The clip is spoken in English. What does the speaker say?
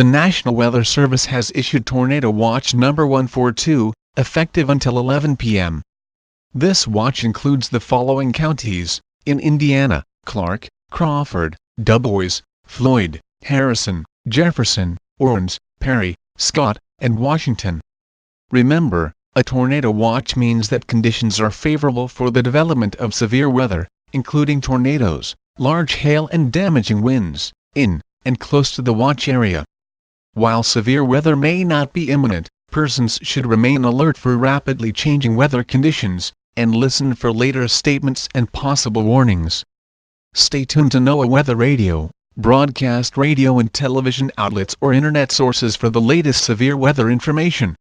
The National Weather Service has issued Tornado Watch number 142, effective until 11 p.m. This watch includes the following counties: in Indiana, Clark, Crawford, Dubois, Floyd, Harrison, Jefferson, Owens, Perry, Scott, and Washington. Remember, a tornado watch means that conditions are favorable for the development of severe weather, including tornadoes, large hail and damaging winds, in and close to the watch area. While severe weather may not be imminent, persons should remain alert for rapidly changing weather conditions, and listen for later statements and possible warnings. Stay tuned to NOAA Weather Radio, broadcast radio and television outlets or internet sources for the latest severe weather information.